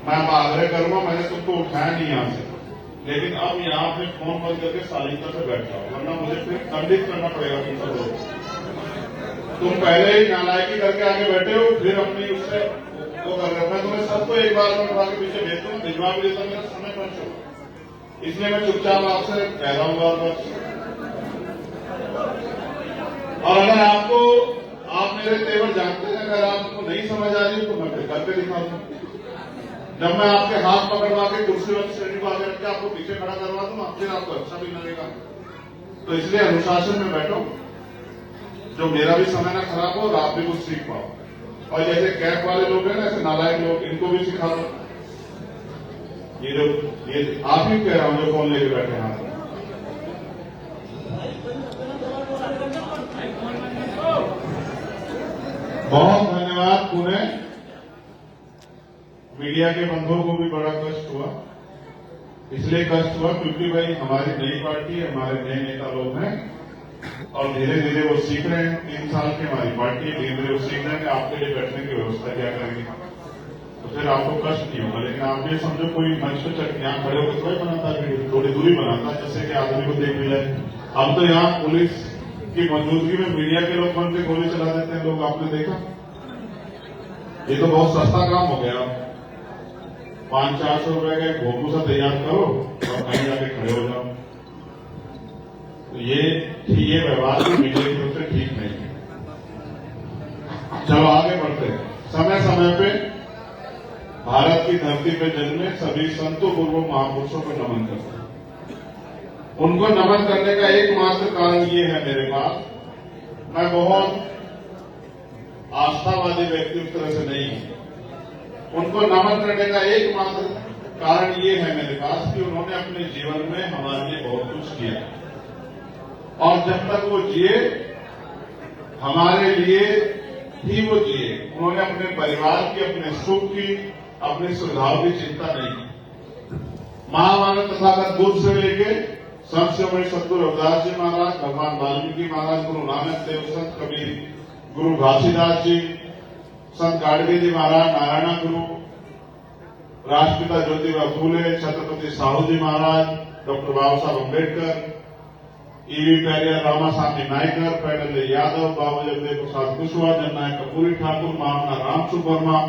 मैं आग्रह करूंगा, मैंने तुमको उठाया नहीं यहाँ से, लेकिन अब यहाँ पे फोन बंद करके शालीनता से बैठ जाओ, वरना मुझे फिर दंडित करना पड़ेगा तुम सब लोग। तुम पहले ही नालायकी करके आगे बैठे हो, फिर अपनी उससे वो कर रहे हो। मैं तुम्हें सबको एक बार में उठा के पीछे भेज दूँ, भिजवा भी देता, मेरा समय पर चलो, इसलिए मैं चुपचाप आपसे कह रहा हूँ बस। और अगर आपको, आप मेरे तेवर जानते हैं, अगर आपको नहीं समझ आ रही तो मैं फिर करके दिखा दूं। जब मैं आपके हाथ पकड़वा के कुर्सी वाली श्रेणी को आगे रख के आपको पीछे खड़ा करवा दूं, फिर आपको अच्छा भी लगेगा। तो इसलिए अनुशासन में बैठो, जो मेरा भी समय ना खराब हो और आप भी कुछ सीख पाओ। और जैसे कैब वाले लोग हैं ना, ऐसे नालायक लोग, इनको भी सिखा दो। ये आप ही कह रहा हूं जो फोन लेके बैठे हैं। बहुत धन्यवाद। पुणे मीडिया के बंधुओं को भी बड़ा कष्ट हुआ, इसलिए कष्ट हुआ क्योंकि भाई हमारी नई पार्टी है, हमारे नए नेता लोग हैं और धीरे धीरे वो सीख रहे हैं। 3 साल की हमारी पार्टी, धीरे धीरे वो सीख रहे हैं कि आपके लिए बैठने की व्यवस्था क्या करेंगे, तो फिर आपको कष्ट नहीं होगा। लेकिन आप ये समझो कोई मंच पे चढ़ यहाँ खड़े होकर थोड़ी बनाता है, थोड़ी दूरी बनाता है जिससे कि आदमी को देख भी जाए। अब तो यहाँ पुलिस की मौजूदगी में मीडिया के लोग बन के गोली चला देते हैं लोग, आपने देखा। ये तो बहुत सस्ता काम हो गया। 500-400 रुपए का एक भोपू सा तैयार करो और कहीं जाके खड़े हो जाओ। तो ये व्यवहार भी मीडिया की तरफ से ठीक नहीं है। चलो आगे बढ़ते हैं। समय समय पे भारत की धरती पे जन्मे सभी संतों पूर्व महापुरुषों को नमन करते हैं। उनको नमन करने का एकमात्र कारण ये है मेरे पास, मैं बहुत आस्थावादी व्यक्ति उस तरह से नहीं हूं। उनको नमन करने का एकमात्र कारण ये है मेरे पास कि उन्होंने अपने जीवन में हमारे लिए बहुत कुछ किया और जब तक वो जिए हमारे लिए ही वो जिए। उन्होंने अपने परिवार की, अपने सुख की, अपनी सुविधाओं की चिंता नहीं की। महामानव तथागत बुद्ध से लेके संत शिरोमणि सतगुरु रविदास जी महाराज, भगवान वाल्मीकि महाराज, गुरु नानक देव, संत कबीर, गुरु घासीदास जी, संत गाडगे जी महाराज, नारायण गुरु, राष्ट्रपिता ज्योतिबा फूले, छत्रपति साहू जी महाराज, डॉक्टर बाबा साहब अम्बेडकर, ईवी पेरियर, रामास्वामी नायकर, पैडल यादव, बाबू जगदेव प्रसाद कुशवाहा, जननायक कपूरी ठाकुर, महामना राम सुवर्मा,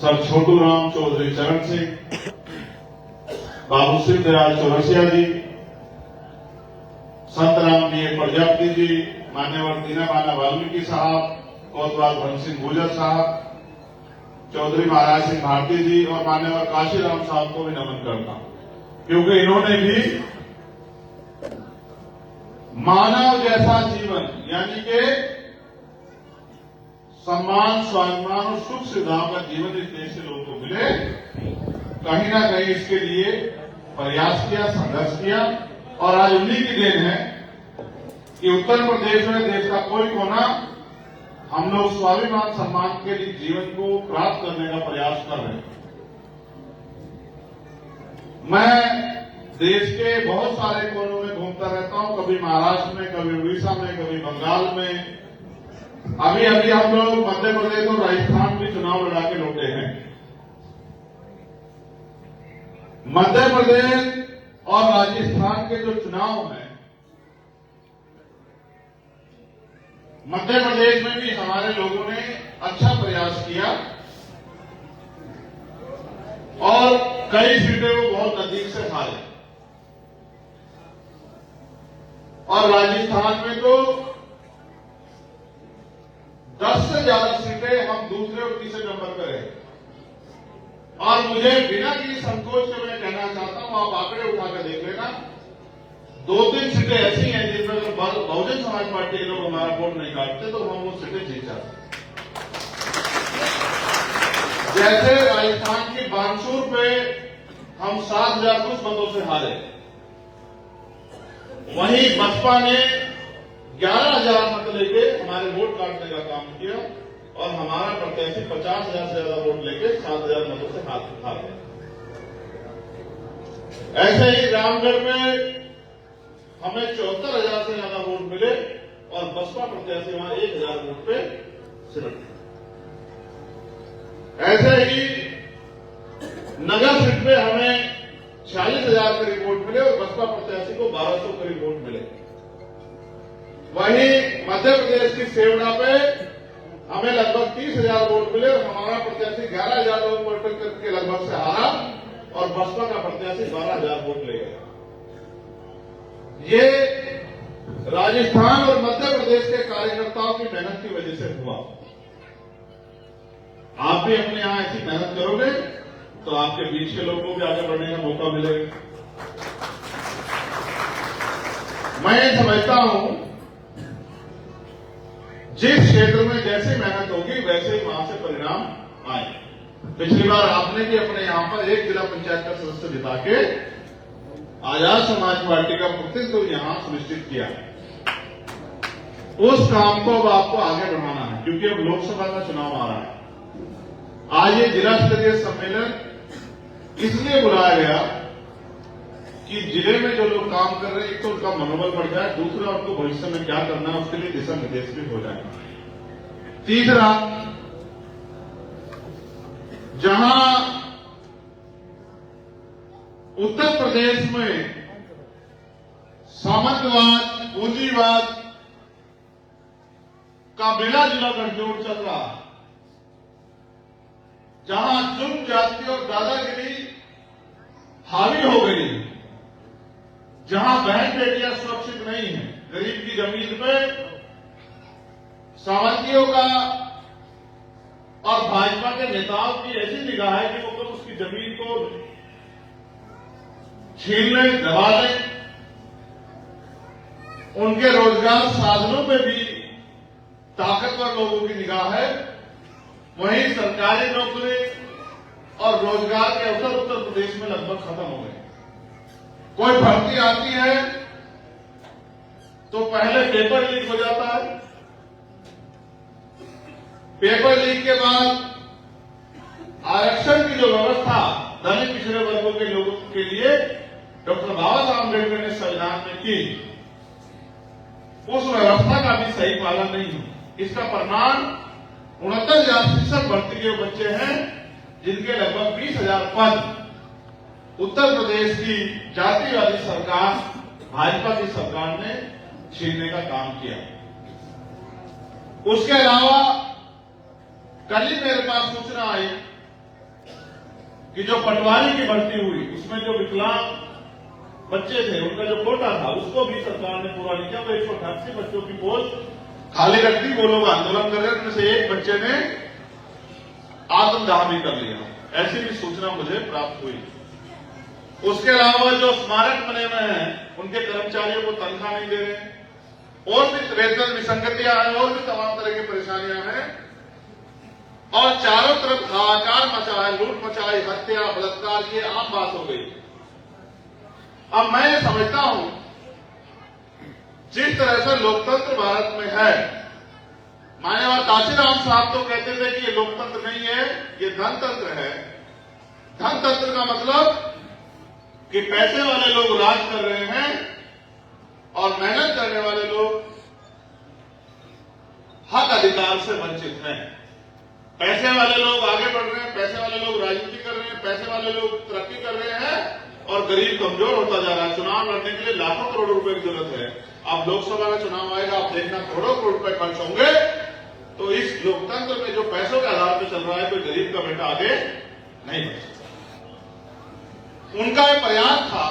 सर छोटू राम, चौधरी चरण सिंह, बाबू सिंह दयाल चौरसिया जी, संत राम जी प्रजापति जी, मान्यवर दीनबाला वाल्मीकि साहब, कोतवाल धन सिंह गुर्जर साहब, चौधरी महाराज सिंह भारती जी और मान्यवर काशीराम साहब को भी नमन करता हूं, क्योंकि इन्होंने भी मानव जैसा जीवन यानी कि सम्मान, स्वाभिमान और सुख सुविधाओं का जीवन इस देश के लोगों को मिले, कहीं ना कहीं इसके लिए प्रयास किया, संघर्ष किया। और आज उन्हीं की देन है कि उत्तर प्रदेश में देश का कोई कोना हम लोग स्वाभिमान सम्मान के लिए जीवन को प्राप्त करने का प्रयास कर रहे हैं। मैं देश के बहुत सारे कोनों में घूमता रहता हूं, कभी महाराष्ट्र में, कभी उड़ीसा में, कभी बंगाल में। अभी अभी हम लोग मध्य प्रदेश और राजस्थान में चुनाव लड़ा के लौटे हैं। मध्य प्रदेश और राजस्थान के जो चुनाव हैं, मध्य प्रदेश में भी हमारे लोगों ने अच्छा प्रयास किया और कई सीटें वो बहुत नजदीक से हारे। और राजस्थान में तो 10 से ज्यादा सीटें हम दूसरे और तीसरे नंबर पर रहे। और मुझे बिना किसी संकोच के मैं कहना चाहता हूं, आप आंकड़े उठाकर देख लेना, 2-3 सीटें ऐसी हैं जिनमें अगर बहुजन समाज पार्टी के लोग हमारा वोट नहीं काटते तो हम वो सीटें जीत जाते। जैसे राजस्थान की बानसूर पे हम 7,000 कुछ मतों से हारे, वहीं बसपा ने 11,000 मत लेके हमारे वोट काटने का काम किया और हमारा प्रत्याशी 50,000 से ज्यादा वोट लेके 7,000 मतों से हार गया। ऐसे ही रामगढ़ में हमें 74,000 से ज्यादा वोट मिले और बसपा प्रत्याशी वहां 1,000 वोट पे सिमट गए। ऐसे ही 1200 करीब वोट मिले। वहीं मध्य प्रदेश की सेवड़ा पे हमें लगभग 30,000 वोट मिले और हमारा प्रत्याशी 11,000 वोट के लगभग से हारा और बसपा का प्रत्याशी 12,000 वोट ले गया। ये राजस्थान और मध्य प्रदेश के कार्यकर्ताओं की मेहनत की वजह से हुआ। आप भी अपने यहां ऐसी मेहनत करोगे तो आपके बीच के लोगों को भी आगे बढ़ने का मौका मिलेगा। मैं समझता हूं जिस क्षेत्र में जैसी मेहनत होगी वैसे ही वहां से परिणाम आए। पिछली बार आपने भी अपने यहां पर एक जिला पंचायत का सदस्य जिता के आजाद समाज पार्टी का प्रतिनिधित्व यहां सुनिश्चित किया। उस काम को अब आपको आगे बढ़ाना है क्योंकि अब लोकसभा का चुनाव आ रहा है। आज ये जिला स्तरीय सम्मेलन इसलिए बुलाया गया कि जिले में जो लोग काम कर रहे हैं एक तो उनका मनोबल बढ़ जाए, दूसरा उनको भविष्य में क्या करना है उसके लिए दिशा निर्देश भी हो जाए। तीसरा, जहां उत्तर प्रदेश में सामंतवाद, पूंजीवाद का मिला जुला गठजोड़ चल रहा है, जहां जुर्म, जाति और दादागिरी हावी हो गई, जहां बहन बेटियां सुरक्षित नहीं है, गरीब की जमीन पे सावंतियों का और भाजपा के नेताओं की ऐसी निगाह है कि वो तो उसकी जमीन को छीन ले, दबा ले। उनके रोजगार साधनों पे भी ताकतवर लोगों की निगाह है। वहीं सरकारी नौकरी और रोजगार के अवसर उत्तर प्रदेश में लगभग खत्म हो गए। कोई भर्ती आती है तो पहले पेपर लीक हो जाता है, पेपर लीक के बाद आरक्षण की जो व्यवस्था धनी पिछड़े वर्गों के लोगों के लिए डॉक्टर बाबा साहब अम्बेडकर ने संविधान में की, उस व्यवस्था का भी सही पालन नहीं हुआ। इसका परिणाम 69,000 शिक्षक भर्ती के बच्चे हैं जिनके लगभग 20,000 पद उत्तर प्रदेश की जातिवादी सरकार, भाजपा की सरकार ने छीनने का काम किया। उसके अलावा कल ही मेरे पास सूचना आई कि जो पटवारी की भर्ती हुई उसमें जो विकलांग बच्चे थे उनका जो कोटा था उसको भी सरकार ने पूरा नहीं किया। वो 188 बच्चों की पोस्ट खाली रख दी। वो लोग आंदोलन कर रहे हैं, उनमें से एक बच्चे ने आत्मदाह भी कर लिया। ऐसी भी सूचना मुझे प्राप्त हुई। उसके अलावा जो स्मारक बने हुए हैं उनके कर्मचारियों को तनख्वाह नहीं दे रहे हैं, और भी वेतन विसंगतियां हैं, और भी तमाम तरह की परेशानियां हैं, और चारों तरफ हाहाकार मचा है, लूट मचाई, हत्या, बलात्कार, ये आम बात हो गई। अब मैं ये समझता हूं जिस तरह से लोकतंत्र भारत में है, मान्यवर काशीराम साहब तो कहते थे कि ये लोकतंत्र नहीं है, ये धनतंत्र है। धनतंत्र का मतलब कि पैसे वाले लोग राज कर रहे हैं और मेहनत करने वाले लोग हक अधिकार से वंचित हैं। पैसे वाले लोग आगे बढ़ रहे हैं, पैसे वाले लोग राजनीति कर रहे हैं, पैसे वाले लोग तरक्की कर रहे हैं और गरीब कमजोर होता जा रहा है। चुनाव लड़ने के लिए लाखों करोड़ रुपए की जरूरत है। अब लोकसभा का चुनाव आएगा, आप देखना करोड़ों करोड़ रुपए खर्च होंगे, तो इस लोकतंत्र में जो पैसों के आधार पर चल रहा है, कोई गरीब का बेटा आगे नहीं बढ़ सकता। उनका यह प्रयास था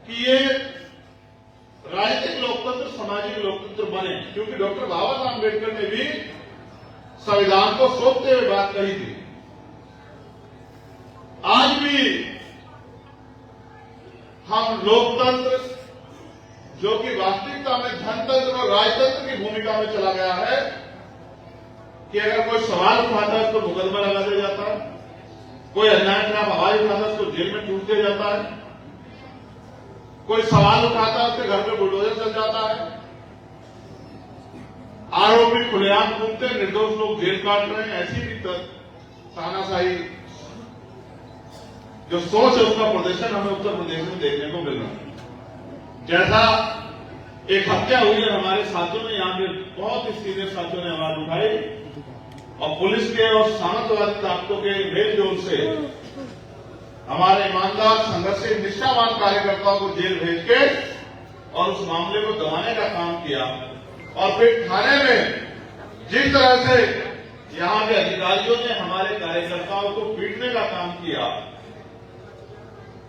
कि ये राजनीतिक लोकतंत्र सामाजिक लोकतंत्र बने, क्योंकि डॉक्टर बाबा साहब अम्बेडकर ने भी संविधान को सौंपते हुए बात कही थी। आज भी हम लोकतंत्र जो कि वास्तविकता में धनतंत्र और राजतंत्र की भूमिका में चला गया है कि अगर कोई सवाल उठाता है तो मुकदमा लगा दिया जाता है, कोई अन्याय खिलाफ आवाज उठाता है उसको जेल में टूट दिया जाता है, कोई सवाल उठाता है उसके घर पे बुलडोजर चल जाता है, आरोपी खुलेआम घूमते, निर्दोष लोग जेल काट रहे हैं। ऐसी भी तानाशाही जो सोच है उसका प्रदर्शन हमें उत्तर प्रदेश में देखने को मिल रहा है। जैसा एक हत्या हुई है, हमारे साथियों ने यहां के बहुत ही सीनियर साथियों ने आवाज उठाई और पुलिस के और सामंतवादी ताकतों के मेलजोल से हमारे ईमानदार संघर्षशील निष्ठावान कार्यकर्ताओं को जेल भेज के और उस मामले को दबाने का काम किया। और फिर थाने में जिस तरह से यहां के अधिकारियों ने हमारे कार्यकर्ताओं को पीटने का काम किया,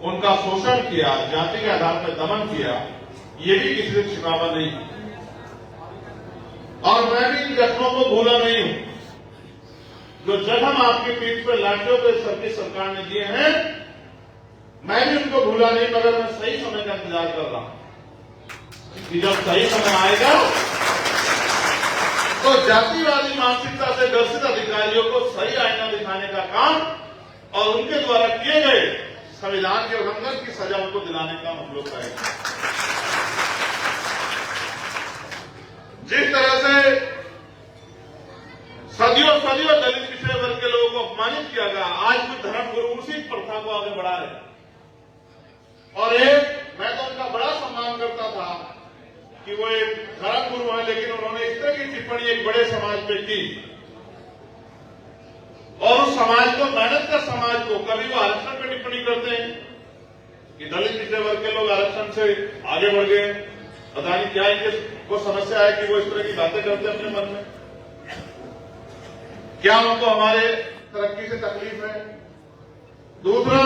उनका शोषण किया, जाति के आधार पर दमन किया, ये भी किसी से छिपावा नहीं। और मैं भी इन घटनाओं को भूला नहीं हूं। जो जख्म आपकी पीठ पर लाठियों के सर की सरकार ने दिए हैं, मैं भी उनको भूला नहीं, मगर मैं सही समय का इंतजार कर रहा हूं कि जब सही समय आएगा तो जातिवादी मानसिकता से ग्रसित अधिकारियों को सही आईना दिखाने का काम और उनके द्वारा किए गए संविधान के उल्लंघन की सजा उनको दिलाने का हम लोग करेंगे। जिस तरह से सदियों सदियों दलित पिछड़े वर्ग के लोगों को अपमानित किया गया, आज कुछ धर्मगुरु उसी प्रथा को आगे बढ़ा रहे। और मैं तो उनका बड़ा सम्मान करता था कि वो एक धर्मगुरु है, लेकिन उन्होंने इस तरह की टिप्पणी एक बड़े समाज पे की और उस समाज को, मेहनत का समाज को, कभी वो आरक्षण पे टिप्पणी करते हैं कि दलित पिछड़े वर्ग के लोग आरक्षण से आगे बढ़ गए, पता नहीं क्या इनको समस्या है कि वो इस तरह की बातें करते हैं अपने मन में, क्या उनको हमारे तरक्की से तकलीफ है। दूसरा,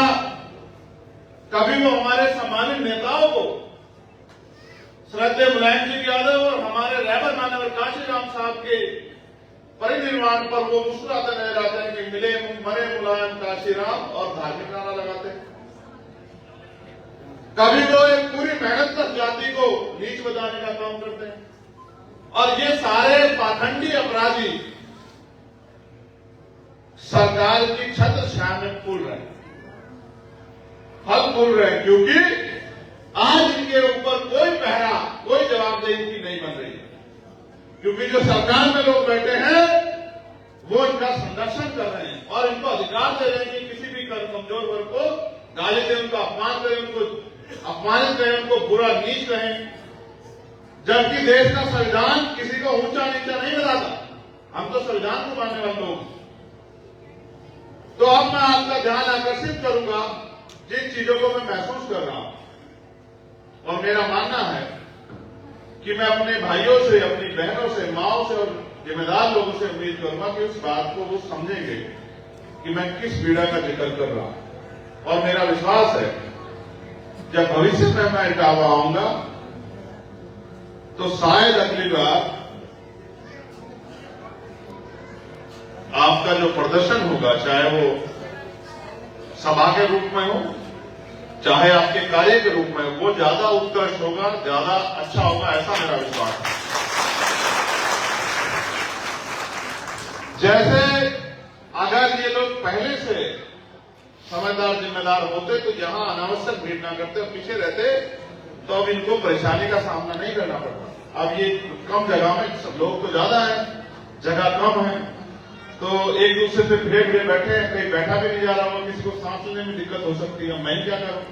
कभी वो हमारे सम्मानित नेताओं को, श्रद्धेय मुलायम सिंह यादव और हमारे रहबर मानवर काशीराम साहब के परिनिर्वाण पर वो मुस्कुराते नजर आते हैं कि मिले मरे मुलायम काशीराम और धार्मिक नारा लगाते हैं। कभी तो एक पूरी मेहनत कर जाति को नीच बताने का काम करते हैं। और ये सारे पाखंडी अपराधी सरकार की छत्र छाया में फूल रहे हैं, फल फूल रहे हैं, क्योंकि आज इनके ऊपर कोई पहरा, कोई जवाबदेही की नहीं बन रही है। क्योंकि जो सरकार में लोग बैठे हैं वो इनका संरक्षण कर रहे हैं और इनको अधिकार दे रहे हैं कि किसी भी कमजोर वर्ग को गाली दें, उनका अपमान करें, उनको अपमानित करें, उनको बुरा नीच कहें। जबकि देश का संविधान किसी को ऊंचा नीचा नहीं बनाता। हम तो संविधान को मानने वाले लोग। तो अब मैं आपका ध्यान आकर्षित करूंगा जिन चीजों को मैं महसूस कर रहा हूं। और मेरा मानना है कि मैं अपने भाइयों से, अपनी बहनों से, माओं से और जिम्मेदार लोगों से उम्मीद करूंगा कि उस बात को वो समझेंगे कि मैं किस पीड़ा का जिक्र कर रहा हूं। और मेरा विश्वास है जब भविष्य में मैं इटावा आऊंगा तो शायद अगली बार आपका जो प्रदर्शन होगा, चाहे वो सभा के रूप में हो, चाहे आपके कार्य के रूप में, वो ज्यादा उत्कृष्ट होगा, ज्यादा अच्छा होगा, ऐसा मेरा विश्वास है। जैसे अगर ये लोग पहले से समझदार जिम्मेदार होते तो यहां अनावश्यक भीड़ ना करते और पीछे रहते, तो अब इनको परेशानी का सामना नहीं करना पड़ता। अब ये कम जगह में, सब लोग तो ज्यादा है, जगह कम है, तो एक दूसरे से भिड़े भिड़े बैठे हैं, कहीं बैठा भी नहीं जा रहा होगा, किसी को सांस लेने में दिक्कत हो सकती है। मैं क्या करूं?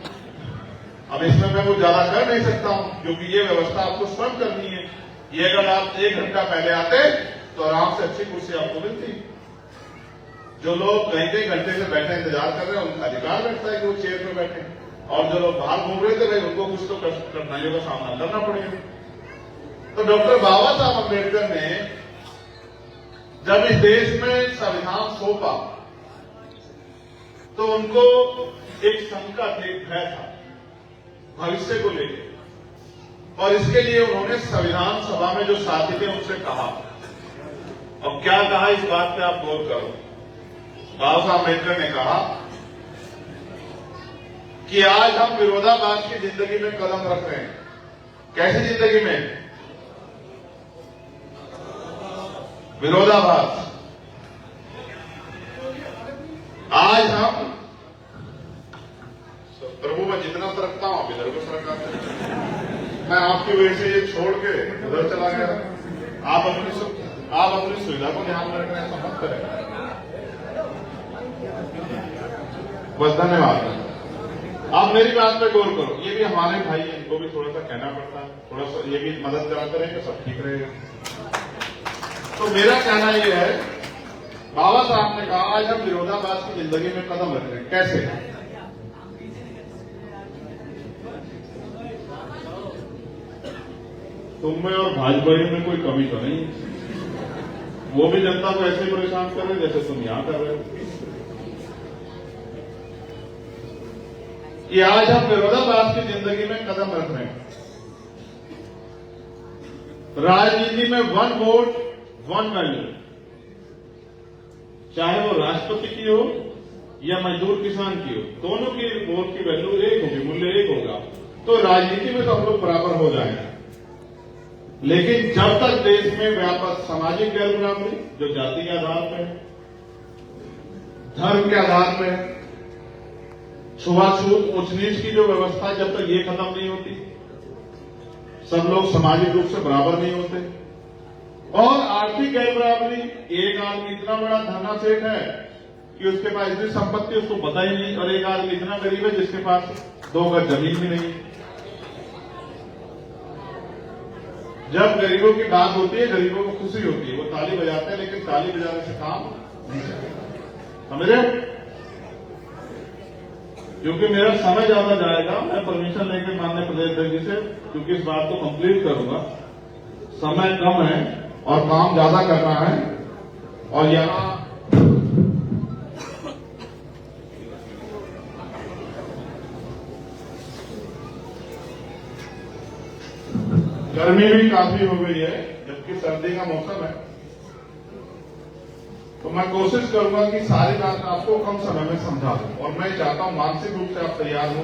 अब इसमें मैं कुछ ज्यादा कर नहीं सकता हूं, क्योंकि ये व्यवस्था आपको स्वयं करनी है। ये अगर आप 1 घंटा पहले आते तो आराम से अच्छी कुर्सी आपको मिलती। जो लोग कई घंटे से बैठे इंतजार कर रहे हैं, उनका अधिकार बैठता है कि वो चेयर पर बैठे, और जो लोग बाहर घूम रहे थे भाई, उनको कुछ तो कठिनाइयों का सामना करना पड़ेगा। तो डॉक्टर बाबा साहब अम्बेडकर ने जब इस देश में संविधान सौंपा तो उनको एक शंका थी, एक भय था भविष्य को लेकर, और इसके लिए उन्होंने संविधान सभा में जो साथी थे उनसे कहा। अब क्या कहा, इस बात पे आप गौर करो। बाबा साहब अम्बेडकर ने कहा कि आज हम विरोधाभास की जिंदगी में कदम रख रहे हैं। कैसी जिंदगी में? विरोधाभास। आज हम, प्रभु मैं जितना सरकता हूं आप इधर को सरकाते हैं। मैं आपकी वजह से ये छोड़ के उधर चला गया। आप अपनी सुविधा को ध्यान में रखना, ऐसा मत करें। बस धन्यवाद। आप मेरी बात पे गौर करो। ये भी हमारे भाई हैं, इनको भी थोड़ा सा कहना पड़ता है, थोड़ा सा ये भी मदद कराते रहेंगे, सब ठीक रहेगा। तो मेरा कहना यह है, बाबा साहब ने कहा आज हम विरोधाभास की जिंदगी में कदम रख रहे हैं। कैसे? तुम में और भाजपा में कोई कमी तो नहीं है। वो भी जनता को ऐसे परेशान कर रहे जैसे तुम यहां कर रहे हो। ये आज हम विरोधाभास की जिंदगी में कदम रख रहे हैं। राजनीति में 1 वोट 1 वैल्यू, चाहे वो राष्ट्रपति की हो या मजदूर किसान की हो, दोनों की वोट की वैल्यू एक होगी, मूल्य एक होगा। तो राजनीति में तो हम लोग बराबर हो जाएंगे। लेकिन जब तक देश में व्यापक सामाजिक गैर बराबरी, जो जाति के आधार पर है, धर्म के आधार पर है, छुआछूत उच्च नीच की जो व्यवस्था, जब तक ये खत्म नहीं होती, सब लोग सामाजिक रूप से बराबर नहीं होते। और आर्थिक गैर बराबरी, एक आदमी इतना बड़ा धना सेठ है कि उसके पास इतनी संपत्ति उसको पता ही नहीं, और एक आदमी इतना गरीब है जिसके पास 2 गज जमीन भी नहीं। जब गरीबों की बात होती है, गरीबों को खुशी होती है, वो ताली बजाते हैं, लेकिन ताली बजाने से काम नहीं चलेगा। समझे? क्योंकि मेरा समय ज्यादा जाएगा, मैं परमिशन लेकर माननीय प्रदेश अध्यक्ष जी से, क्योंकि इस बात को कंप्लीट करूंगा। समय कम है और काम ज्यादा करना है। और यहां गर्मी भी काफी हो गई है, जबकि सर्दी का मौसम है। तो मैं कोशिश करूंगा कि सारी बात आपको कम समय में समझा दूं, और मैं चाहता हूं मानसिक रूप से आप तैयार हो।